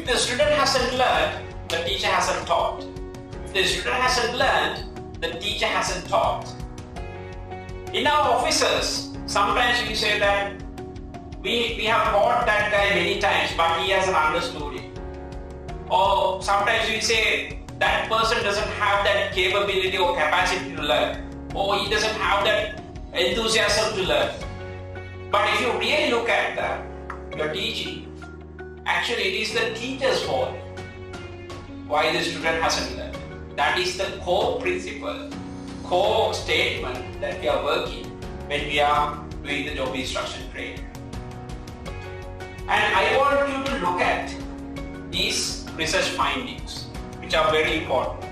If the student hasn't learned, the teacher hasn't taught. If the student hasn't learned, the teacher hasn't taught. In our offices, sometimes we say that we have taught that guy many times, but he hasn't understood it. Or sometimes we say that person doesn't have that capability or capacity to learn, or he doesn't have that enthusiasm to learn. But if you really look at your teaching, actually it is the teacher's fault why the student hasn't learned. That is the core principle, core statement that we are working when we are doing the job instruction training. And I want you to look at these research findings, which are very important.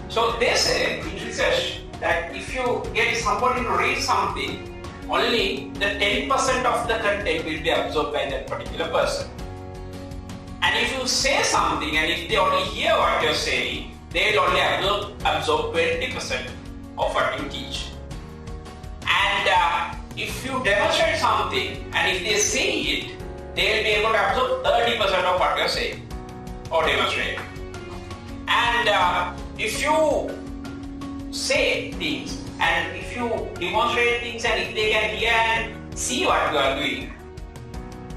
So they say in research that if you get somebody to read something, only the 10% of the content will be absorbed by that particular person. And if you say something and if they only hear what you're saying, they will only absorb 20% of what you teach. And if you demonstrate something and if they see it, they will be able to absorb 30% of what you're saying or demonstrate. And if you say things and if you demonstrate things and if they can hear and see what you are doing,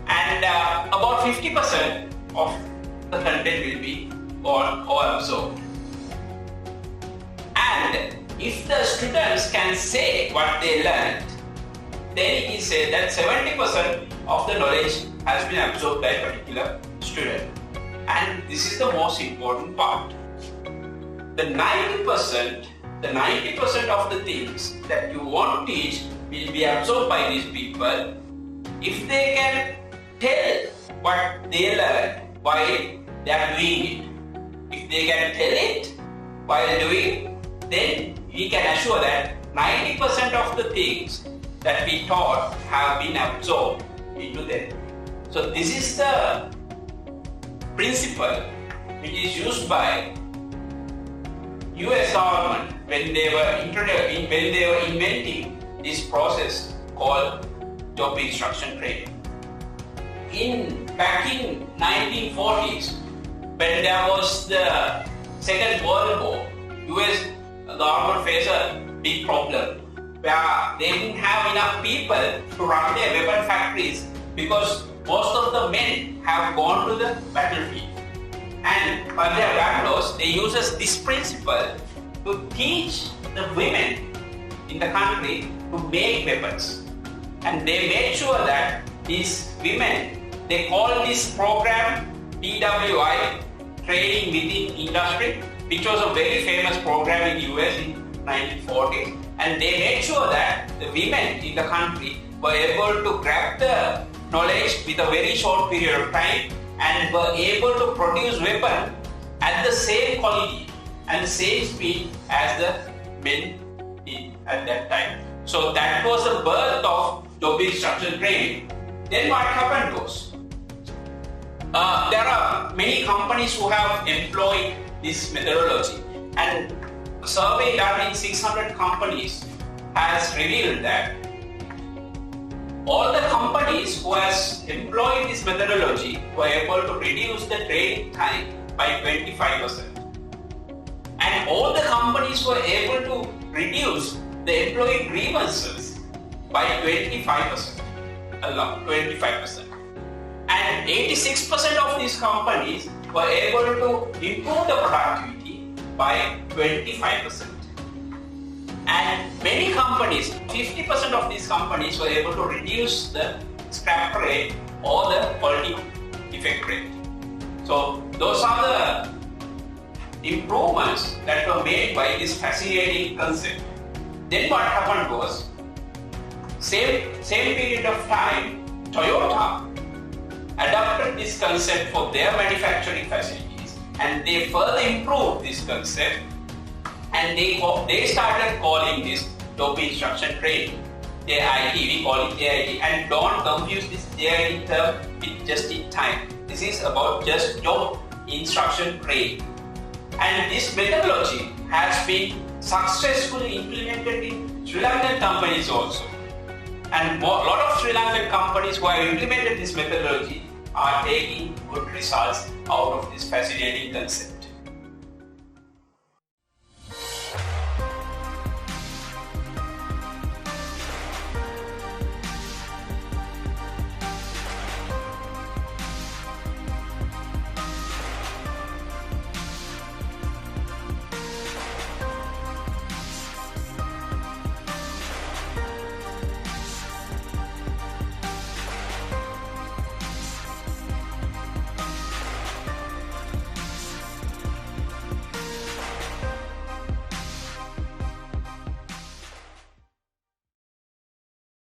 and about 50% of the content will be all absorbed. And if the students can say what they learned, then it is said that 70% of the knowledge has been absorbed by a particular student. And this is the most important part. The 90% of the things that you want to teach will be absorbed by these people if they can tell what they learned while they are doing it. If they can tell it while doing, then we can assure that 90% of the things that we taught have been absorbed into them. So this is the principle which is used by US government when they were inventing this process called job instruction training. Back in 1940s, when there was the Second World War, US government faced a big problem where they didn't have enough people to run their weapon factories because most of the men have gone to the battlefield. And by their battles, they use this principle to teach the women in the country to make weapons. And they made sure that these women, they call this program TWI, Training Within Industry, which was a very famous program in US in 1940s. And they made sure that the women in the country were able to grab the knowledge with a very short period of time and were able to produce weapons at the same quality and the same speed as the men did at that time. So that was the birth of job instruction training. Then what happened was, there are many companies who have employed this methodology, and a survey done in 600 companies has revealed that all the companies who has employed this methodology were able to reduce the training time by 25%. And all the companies were able to reduce the employee grievances by 25%. Along 25%. And 86% of these companies were able to improve the productivity by 25%. And many companies, 50% of these companies were able to reduce the scrap rate or the quality defect rate. So those are the improvements that were made by this fascinating concept. Then what happened was, same period of time, Toyota adopted this concept for their manufacturing facilities, and they further improved this concept, and they started calling this job instruction training, JIT. We call it JIT, and don't confuse this JIT term with just in time. This is about just job instruction training, and this methodology has been successfully implemented in Sri Lankan companies also. And a lot of Sri Lankan companies who have implemented this methodology are taking good results out of this fascinating concept.